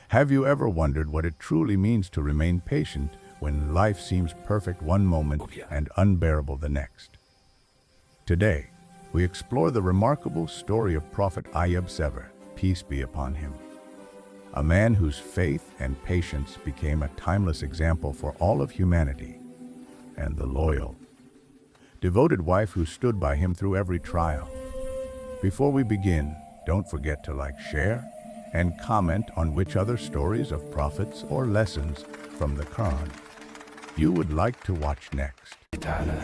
Have you ever wondered what it truly means to remain patient when life seems perfect one moment and unbearable the next? Today, we explore the remarkable story of Prophet Ayyub, Sabr, peace be upon him. A man whose faith and patience became a timeless example for all of humanity, and the loyal, devoted wife who stood by him through every trial. Before we begin, don't forget to like, share, and comment on which other stories of prophets or lessons from the Quran you would like to watch next.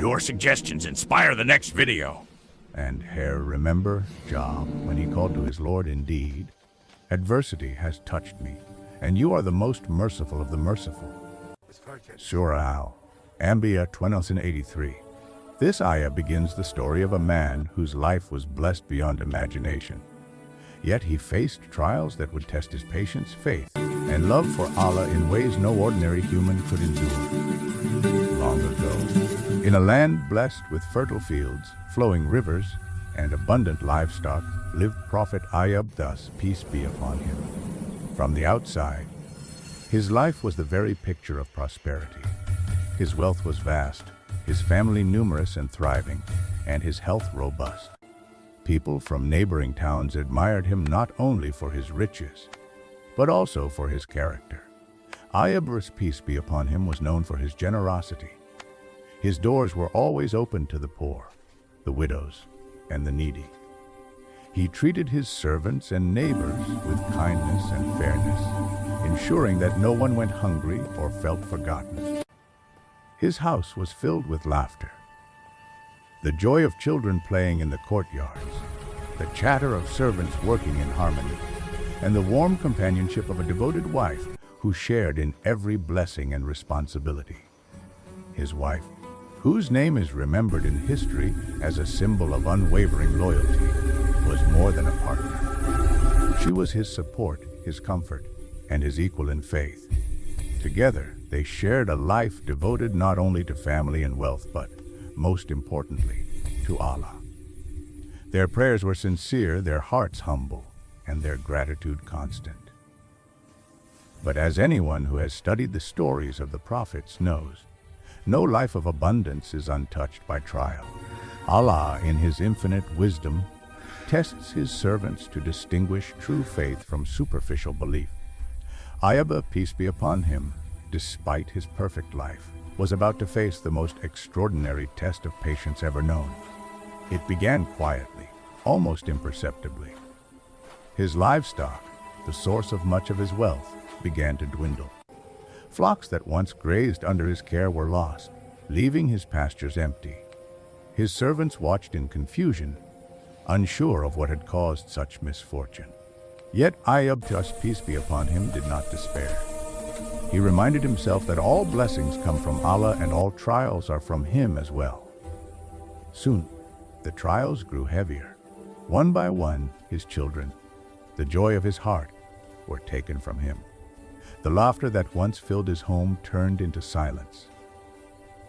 Your suggestions inspire the next video. And remember Job when he called to his Lord, indeed, adversity has touched me, and you are the most merciful of the merciful. Surah Al-Anbiya 2083. This ayah begins the story of a man whose life was blessed beyond imagination. Yet he faced trials that would test his patience, faith, and love for Allah in ways no ordinary human could endure. Long ago, in a land blessed with fertile fields, flowing rivers, and abundant livestock, lived Prophet Ayyub, thus peace be upon him. From the outside, his life was the very picture of prosperity. His wealth was vast, his family numerous and thriving, and his health robust. People from neighboring towns admired him not only for his riches, but also for his character. Ayyub, peace be upon him, was known for his generosity. His doors were always open to the poor, the widows, and the needy. He treated his servants and neighbors with kindness and fairness, ensuring that no one went hungry or felt forgotten. His house was filled with laughter, the joy of children playing in the courtyards, the chatter of servants working in harmony, and the warm companionship of a devoted wife who shared in every blessing and responsibility. His wife, whose name is remembered in history as a symbol of unwavering loyalty, was more than a partner. She was his support, his comfort, and his equal in faith. Together, they shared a life devoted not only to family and wealth, but, most importantly, to Allah. Their prayers were sincere, their hearts humble, and their gratitude constant. But as anyone who has studied the stories of the prophets knows, no life of abundance is untouched by trial. Allah, in His infinite wisdom, tests His servants to distinguish true faith from superficial belief. Ayyub, peace be upon him, despite his perfect life, was about to face the most extraordinary test of patience ever known. It began quietly, almost imperceptibly. His livestock, the source of much of his wealth, began to dwindle. Flocks that once grazed under his care were lost, leaving his pastures empty. His servants watched in confusion, unsure of what had caused such misfortune. Yet Ayyub, peace be upon him, did not despair. He reminded himself that all blessings come from Allah and all trials are from Him as well. Soon, the trials grew heavier. One by one, his children, the joy of his heart, were taken from him. The laughter that once filled his home turned into silence.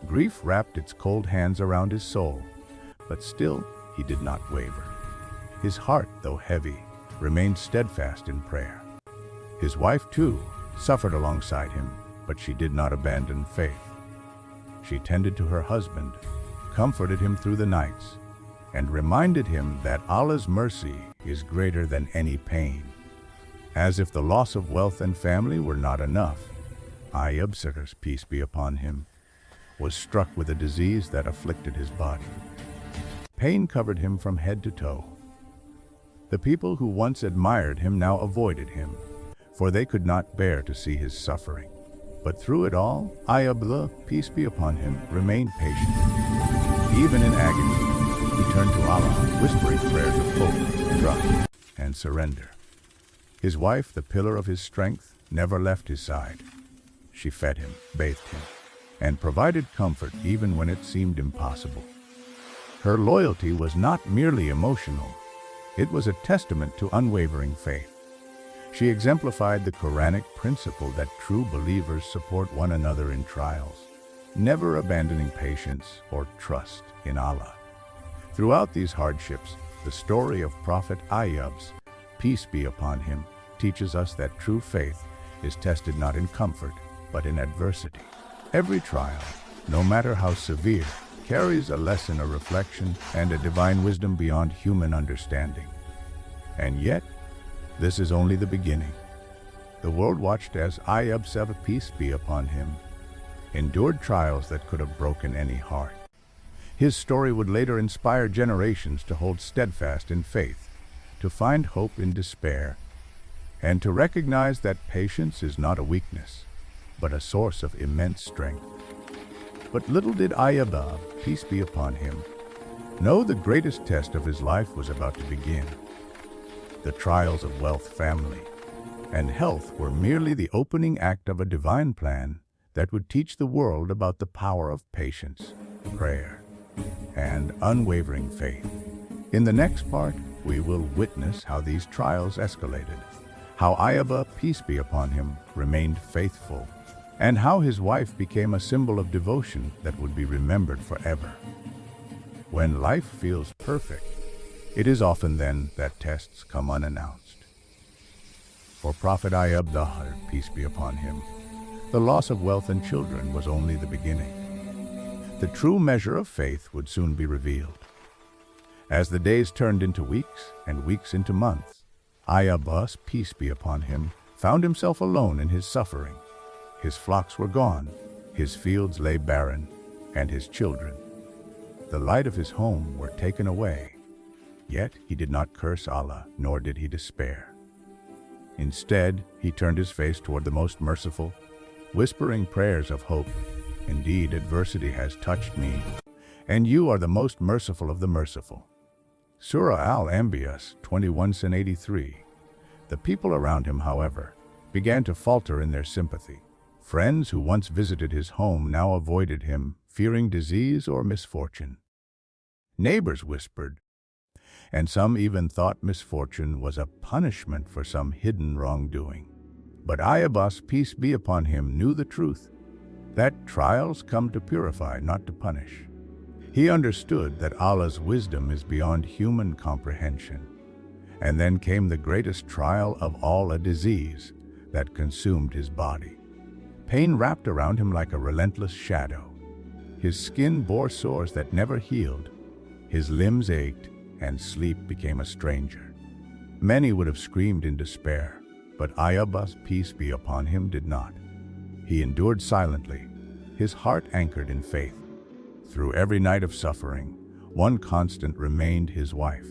Grief wrapped its cold hands around his soul, but still he did not waver. His heart, though heavy, remained steadfast in prayer. His wife, too, suffered alongside him, but she did not abandon faith. She tended to her husband, comforted him through the nights, and reminded him that Allah's mercy is greater than any pain. As if the loss of wealth and family were not enough, Ayyub, peace be upon him, was struck with a disease that afflicted his body. Pain covered him from head to toe. The people who once admired him now avoided him, for they could not bear to see his suffering. But through it all, Ayyub, peace be upon him, remained patient. Even in agony, he turned to Allah, whispering prayers of hope, trust, and surrender. His wife, the pillar of his strength, never left his side. She fed him, bathed him, and provided comfort even when it seemed impossible. Her loyalty was not merely emotional. It was a testament to unwavering faith. She exemplified the Quranic principle that true believers support one another in trials, never abandoning patience or trust in Allah. Throughout these hardships, the story of Prophet Ayyub, peace be upon him, teaches us that true faith is tested not in comfort, but in adversity. Every trial, no matter how severe, carries a lesson, a reflection, and a divine wisdom beyond human understanding. And yet, this is only the beginning. The world watched as Ayyub, peace be upon him, endured trials that could have broken any heart. His story would later inspire generations to hold steadfast in faith, to find hope in despair, and to recognize that patience is not a weakness, but a source of immense strength. But little did Ayyub, peace be upon him, know the greatest test of his life was about to begin. The trials of wealth, family, and health were merely the opening act of a divine plan that would teach the world about the power of patience, prayer, and unwavering faith. In the next part, we will witness how these trials escalated, how Ayyub, peace be upon him, remained faithful, and how his wife became a symbol of devotion that would be remembered forever. When life feels perfect, it is often then that tests come unannounced. For Prophet Ayyub, peace be upon him, the loss of wealth and children was only the beginning. The true measure of faith would soon be revealed. As the days turned into weeks and weeks into months, Ayyub, peace be upon him, found himself alone in his suffering. His flocks were gone, his fields lay barren, and his children, the light of his home, were taken away. Yet he did not curse Allah, nor did he despair. Instead, he turned his face toward the Most Merciful, whispering prayers of hope. Indeed, adversity has touched me, and you are the most merciful of the merciful. Surah Al-Anbiya 21:83. The people around him, however, began to falter in their sympathy. Friends who once visited his home now avoided him, fearing disease or misfortune. Neighbors whispered, and some even thought misfortune was a punishment for some hidden wrongdoing. But Ayyub, peace be upon him, knew the truth, that trials come to purify, not to punish. He understood that Allah's wisdom is beyond human comprehension. And then came the greatest trial of all, a disease that consumed his body. Pain wrapped around him like a relentless shadow. His skin bore sores that never healed. His limbs ached, and sleep became a stranger. Many would have screamed in despair, but Ayyub, peace be upon him, did not. He endured silently, his heart anchored in faith. Through every night of suffering, one constant remained: his wife.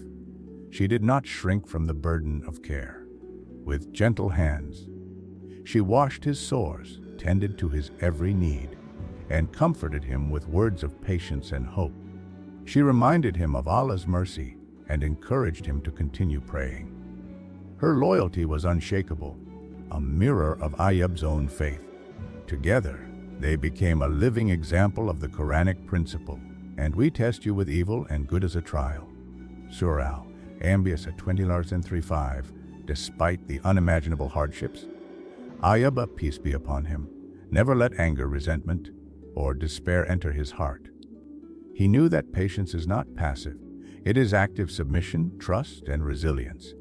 She did not shrink from the burden of care. With gentle hands, she washed his sores, tended to his every need, and comforted him with words of patience and hope. She reminded him of Allah's mercy and encouraged him to continue praying. Her loyalty was unshakable, a mirror of Ayyub's own faith. Together, they became a living example of the Quranic principle, and we test you with evil and good as a trial. Surah Al-Anbiya 20:35. Despite the unimaginable hardships, Ayyub, peace be upon him, never let anger, resentment, or despair enter his heart. He knew that patience is not passive. It is active submission, trust, and resilience.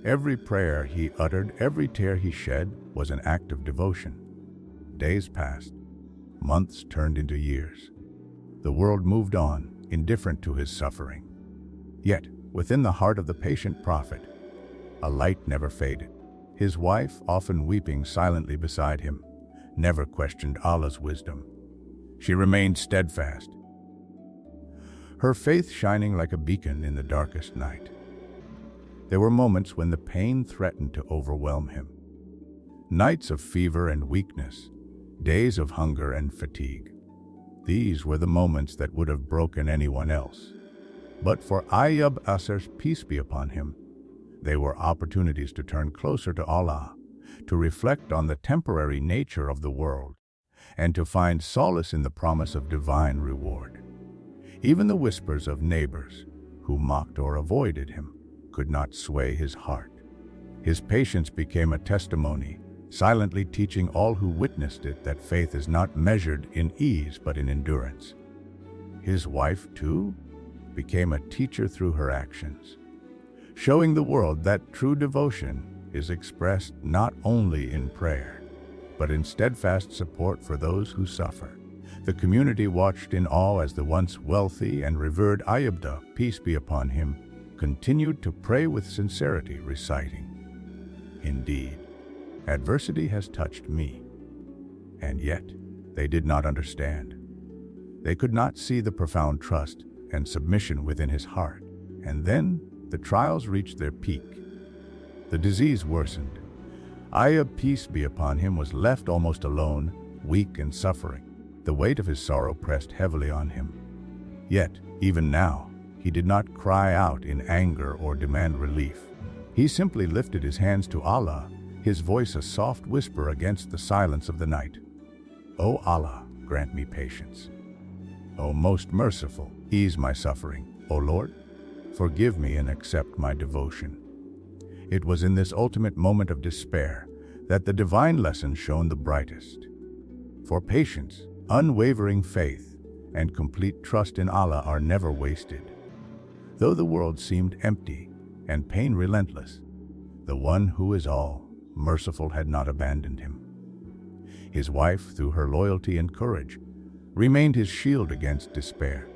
Every prayer he uttered, every tear he shed, was an act of devotion. Days passed. Months turned into years. The world moved on, indifferent to his suffering. Yet, within the heart of the patient prophet, a light never faded. His wife, often weeping silently beside him, never questioned Allah's wisdom. She remained steadfast, her faith shining like a beacon in the darkest night. There were moments when the pain threatened to overwhelm him. Nights of fever and weakness, days of hunger and fatigue. These were the moments that would have broken anyone else. But for Ayyub, peace be upon him, they were opportunities to turn closer to Allah, to reflect on the temporary nature of the world, and to find solace in the promise of divine reward. Even the whispers of neighbors, who mocked or avoided him, could not sway his heart. His patience became a testimony, silently teaching all who witnessed it that faith is not measured in ease but in endurance. His wife, too, became a teacher through her actions, showing the world that true devotion is expressed not only in prayer, but in steadfast support for those who suffer. The community watched in awe as the once wealthy and revered Ayyub, peace be upon him, continued to pray with sincerity, reciting, "Indeed, adversity has touched me." And yet, they did not understand. They could not see the profound trust and submission within his heart. And then, the trials reached their peak. The disease worsened. Ayyub, peace be upon him, was left almost alone, weak and suffering. The weight of his sorrow pressed heavily on him. Yet, even now, he did not cry out in anger or demand relief. He simply lifted his hands to Allah, his voice a soft whisper against the silence of the night. "O Allah, grant me patience. O most merciful, ease my suffering. O Lord, forgive me and accept my devotion." It was in this ultimate moment of despair that the divine lesson shone the brightest. For patience, unwavering faith, and complete trust in Allah are never wasted. Though the world seemed empty and pain relentless, the one who is all merciful had not abandoned him. His wife, through her loyalty and courage, remained his shield against despair.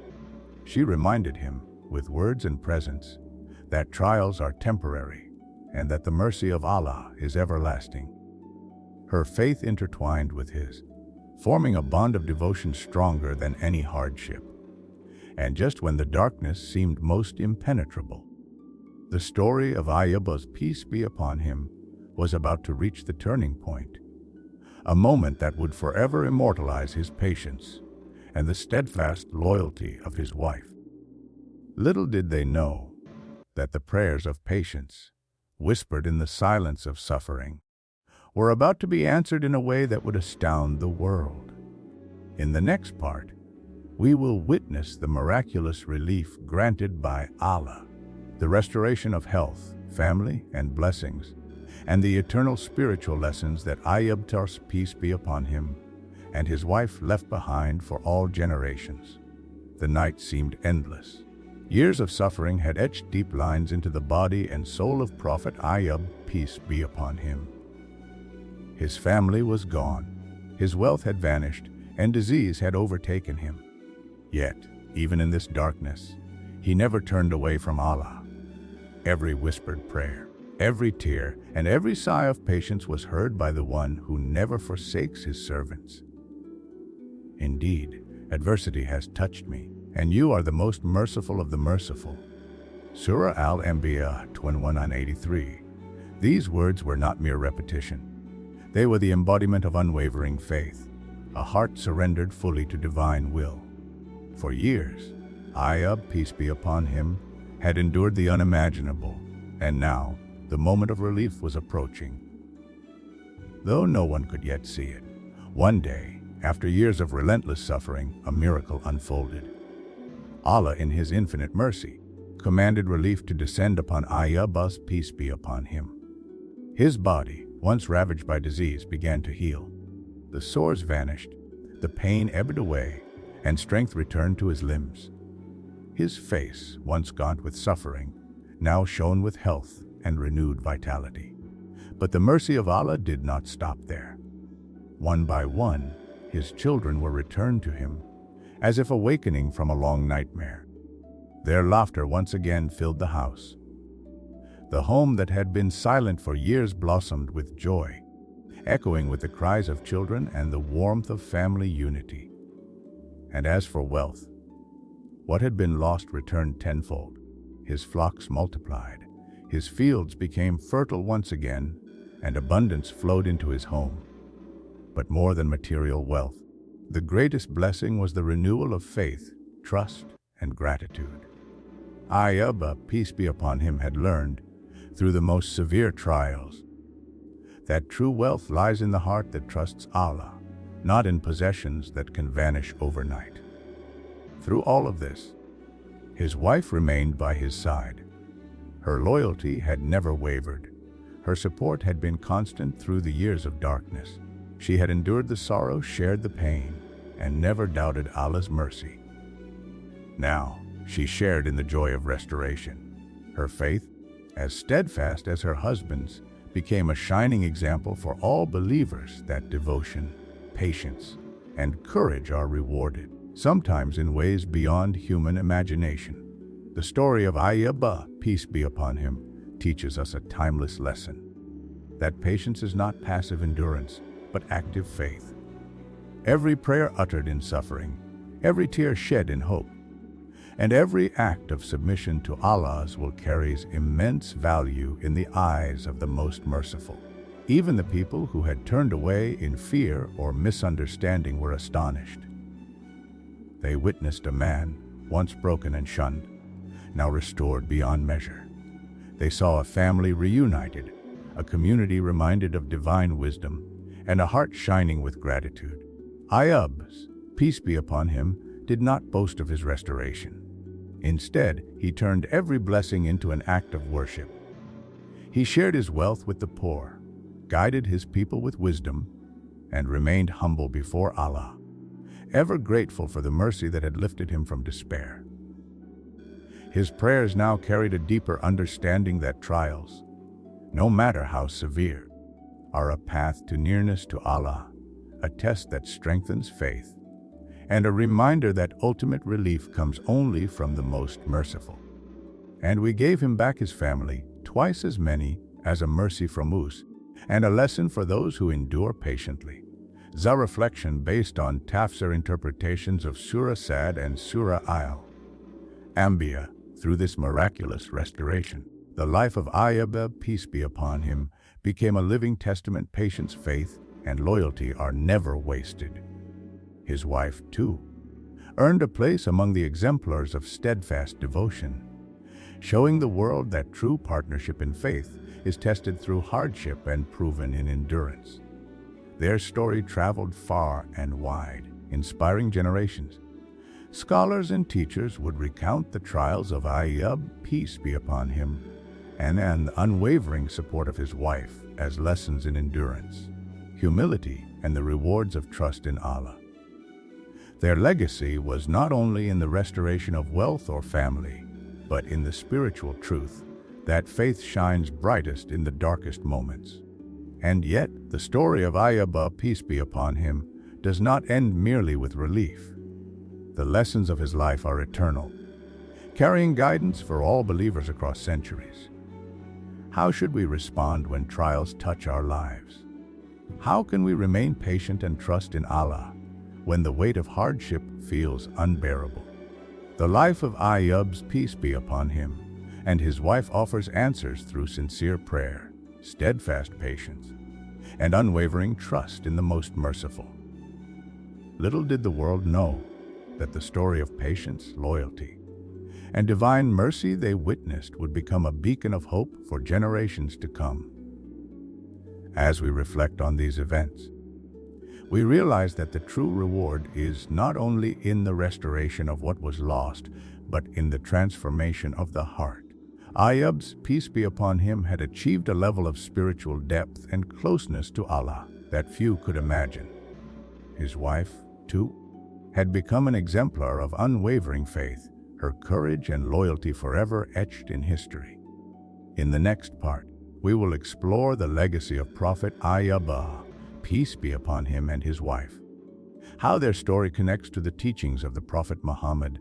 She reminded him, with words and presence, that trials are temporary and that the mercy of Allah is everlasting. Her faith intertwined with his, forming a bond of devotion stronger than any hardship. And just when the darkness seemed most impenetrable, the story of Ayyub's, peace be upon him, was about to reach the turning point, a moment that would forever immortalize his patience and the steadfast loyalty of his wife. Little did they know that the prayers of patience, whispered in the silence of suffering, were about to be answered in a way that would astound the world. In the next part, we will witness the miraculous relief granted by Allah, the restoration of health, family, and blessings, and the eternal spiritual lessons that Ayyub, peace be upon him, and his wife left behind for all generations. The night seemed endless. Years of suffering had etched deep lines into the body and soul of Prophet Ayyub, peace be upon him. His family was gone, his wealth had vanished, and disease had overtaken him. Yet, even in this darkness, he never turned away from Allah. Every whispered prayer, every tear, and every sigh of patience was heard by the one who never forsakes his servants. "Indeed, adversity has touched me, and you are the most merciful of the merciful." Surah Al-Anbiya 21:83. These words were not mere repetition. They were the embodiment of unwavering faith, a heart surrendered fully to divine will. For years, Ayyub, peace be upon him, had endured the unimaginable, and now the moment of relief was approaching. Though no one could yet see it, one day, after years of relentless suffering, a miracle unfolded. Allah, in his infinite mercy, commanded relief to descend upon Ayyub's, peace be upon him. His body, once ravaged by disease, began to heal. The sores vanished, the pain ebbed away, and strength returned to his limbs. His face, once gaunt with suffering, now shone with health and renewed vitality. But the mercy of Allah did not stop there. One by one, his children were returned to him, as if awakening from a long nightmare. Their laughter once again filled the house. The home that had been silent for years blossomed with joy, echoing with the cries of children and the warmth of family unity. And as for wealth, what had been lost returned tenfold. His flocks multiplied, his fields became fertile once again, and abundance flowed into his home. But more than material wealth, the greatest blessing was the renewal of faith, trust, and gratitude. Ayyub, peace be upon him, had learned, through the most severe trials, that true wealth lies in the heart that trusts Allah, not in possessions that can vanish overnight. Through all of this, his wife remained by his side. Her loyalty had never wavered. Her support had been constant through the years of darkness. She had endured the sorrow, shared the pain, and never doubted Allah's mercy. Now, she shared in the joy of restoration. Her faith, as steadfast as her husband's, became a shining example for all believers that devotion, patience, and courage are rewarded, sometimes in ways beyond human imagination. The story of Ayyub, peace be upon him, teaches us a timeless lesson: that patience is not passive endurance, but active faith. Every prayer uttered in suffering, every tear shed in hope, and every act of submission to Allah's will carries immense value in the eyes of the Most Merciful. Even the people who had turned away in fear or misunderstanding were astonished. They witnessed a man, once broken and shunned, now restored beyond measure. They saw a family reunited, a community reminded of divine wisdom, and a heart shining with gratitude. Ayyub's, peace be upon him, did not boast of his restoration. Instead, he turned every blessing into an act of worship. He shared his wealth with the poor, guided his people with wisdom, and remained humble before Allah, ever grateful for the mercy that had lifted him from despair. His prayers now carried a deeper understanding that trials, no matter how severe, are a path to nearness to Allah, a test that strengthens faith, and a reminder that ultimate relief comes only from the Most Merciful. And we gave him back his family, twice as many, as a mercy from us, and a lesson for those who endure patiently. The reflection based on tafsir interpretations of Surah Sad and Surah Al-Anbiya. Through this miraculous restoration, the life of Ayyub, peace be upon him, became a living testament. Patience, faith, and loyalty are never wasted. His wife, too, earned a place among the exemplars of steadfast devotion, showing the world that true partnership in faith is tested through hardship and proven in endurance. Their story traveled far and wide, inspiring generations. Scholars and teachers would recount the trials of Ayyub, peace be upon him, and the unwavering support of his wife as lessons in endurance, humility, and the rewards of trust in Allah. Their legacy was not only in the restoration of wealth or family, but in the spiritual truth that faith shines brightest in the darkest moments. And yet, the story of Ayyub, peace be upon him, does not end merely with relief. The lessons of his life are eternal, carrying guidance for all believers across centuries. How should we respond when trials touch our lives? How can we remain patient and trust in Allah when the weight of hardship feels unbearable? The life of Ayyub's, peace be upon him, and his wife offers answers through sincere prayer, steadfast patience, and unwavering trust in the Most Merciful. Little did the world know that the story of patience, loyalty, and divine mercy they witnessed would become a beacon of hope for generations to come. As we reflect on these events, we realize that the true reward is not only in the restoration of what was lost, but in the transformation of the heart. Ayyub's, peace be upon him, had achieved a level of spiritual depth and closeness to Allah that few could imagine. His wife, too, had become an exemplar of unwavering faith, her courage and loyalty forever etched in history. In the next part, we will explore the legacy of Prophet Ayyub, peace be upon him, and his wife, how their story connects to the teachings of the Prophet Muhammad,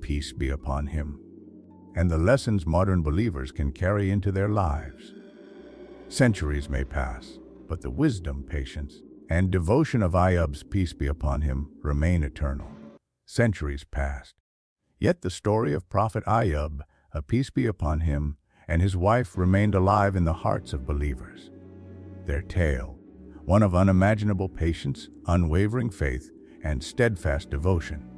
peace be upon him, and the lessons modern believers can carry into their lives. Centuries may pass, but the wisdom, patience, and devotion of Ayyub's, peace be upon him, remain eternal. Centuries passed, yet the story of Prophet Ayyub, peace be upon him, and his wife remained alive in the hearts of believers. Their tale, one of unimaginable patience, unwavering faith, and steadfast devotion,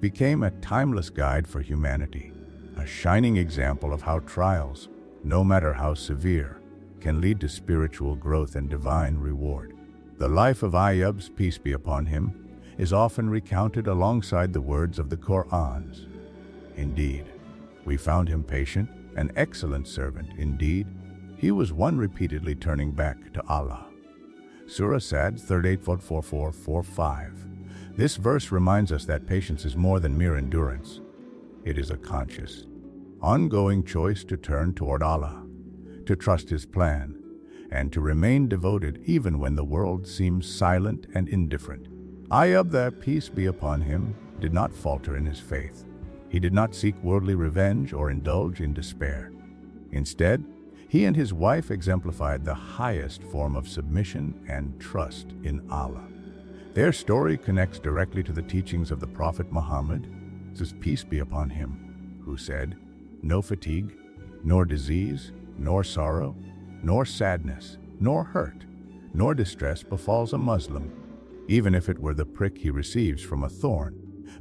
became a timeless guide for humanity, a shining example of how trials, no matter how severe, can lead to spiritual growth and divine reward. The life of Ayyub's, peace be upon him, is often recounted alongside the words of the Qur'ans. Indeed, we found him patient, an excellent servant. Indeed, he was one repeatedly turning back to Allah. Surah Sad 38:44-45. This verse reminds us that patience is more than mere endurance. It is a conscious, ongoing choice to turn toward Allah, to trust His plan, and to remain devoted even when the world seems silent and indifferent. Ayyub, that peace be upon him, did not falter in his faith. He did not seek worldly revenge or indulge in despair. Instead, he and his wife exemplified the highest form of submission and trust in Allah. Their story connects directly to the teachings of the Prophet Muhammad, his peace be upon him, who said, "No fatigue, nor disease, nor sorrow, nor sadness, nor hurt, nor distress befalls a Muslim, even if it were the prick he receives from a thorn,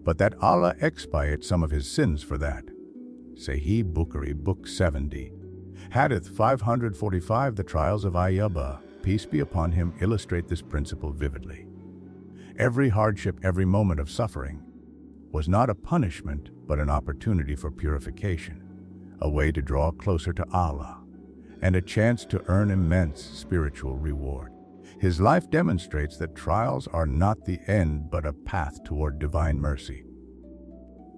but that Allah expiate some of his sins for that." Sahih Bukhari, Book 70. Hadith 545. The trials of Ayyub, peace be upon him, illustrate this principle vividly. Every hardship, every moment of suffering, was not a punishment, but an opportunity for purification, a way to draw closer to Allah, and a chance to earn immense spiritual reward. His life demonstrates that trials are not the end, but a path toward divine mercy.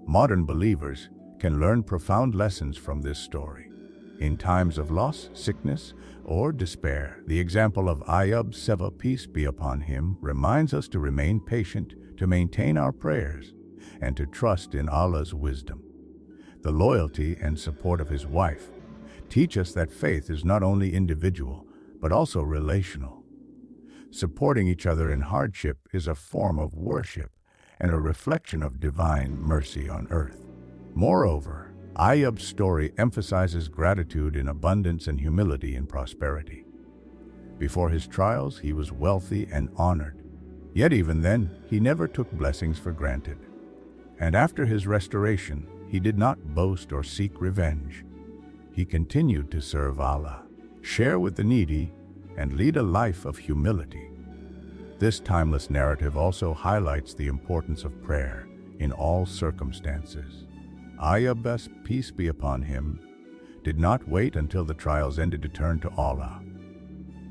Modern believers can learn profound lessons from this story. In times of loss, sickness, or despair, the example of Ayyub, Seva, peace be upon him, reminds us to remain patient, to maintain our prayers, and to trust in Allah's wisdom. The loyalty and support of his wife teach us that faith is not only individual, but also relational. Supporting each other in hardship is a form of worship and a reflection of divine mercy on earth. Moreover, Ayyub's story emphasizes gratitude in abundance and humility in prosperity. Before his trials, he was wealthy and honored. Yet even then, he never took blessings for granted. And after his restoration, he did not boast or seek revenge. He continued to serve Allah, share with the needy, and lead a life of humility. This timeless narrative also highlights the importance of prayer in all circumstances. Ayyub, peace be upon him, did not wait until the trials ended to turn to Allah.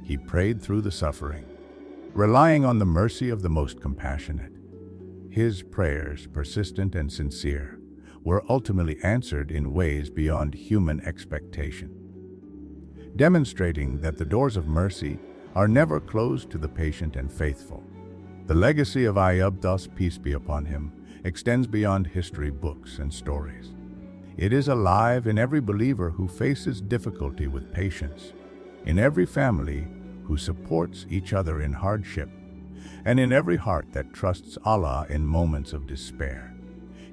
He prayed through the suffering, relying on the mercy of the most compassionate. His prayers, persistent and sincere, were ultimately answered in ways beyond human expectation, demonstrating that the doors of mercy are never closed to the patient and faithful. The legacy of Ayyub, thus peace be upon him, extends beyond history books and stories. It is alive in every believer who faces difficulty with patience, in every family who supports each other in hardship, and in every heart that trusts Allah in moments of despair.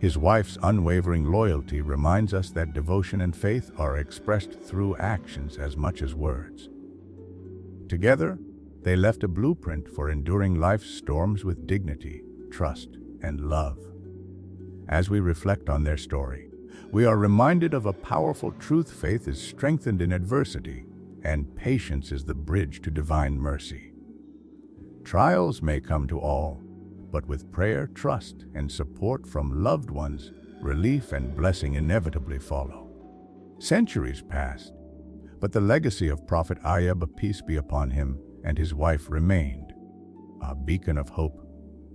His wife's unwavering loyalty reminds us that devotion and faith are expressed through actions as much as words. Together, they left a blueprint for enduring life's storms with dignity, trust, and love. As we reflect on their story, we are reminded of a powerful truth: faith is strengthened in adversity, and patience is the bridge to divine mercy. Trials may come to all, but with prayer, trust, and support from loved ones, relief and blessing inevitably follow. Centuries passed, but the legacy of Prophet Ayyub, peace be upon him, and his wife remained, a beacon of hope,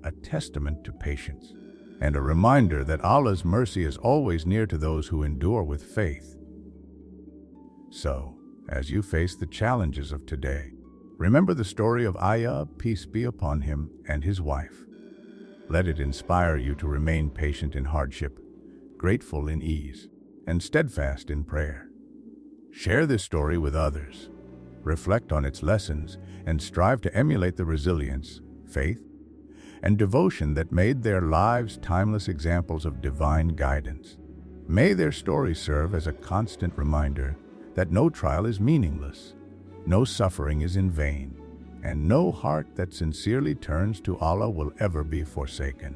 a testament to patience, and a reminder that Allah's mercy is always near to those who endure with faith. So, as you face the challenges of today, remember the story of Ayyub, peace be upon him, and his wife. Let it inspire you to remain patient in hardship, grateful in ease, and steadfast in prayer. Share this story with others. Reflect on its lessons and strive to emulate the resilience, faith, and devotion that made their lives timeless examples of divine guidance. May their stories serve as a constant reminder that no trial is meaningless, no suffering is in vain, and no heart that sincerely turns to Allah will ever be forsaken.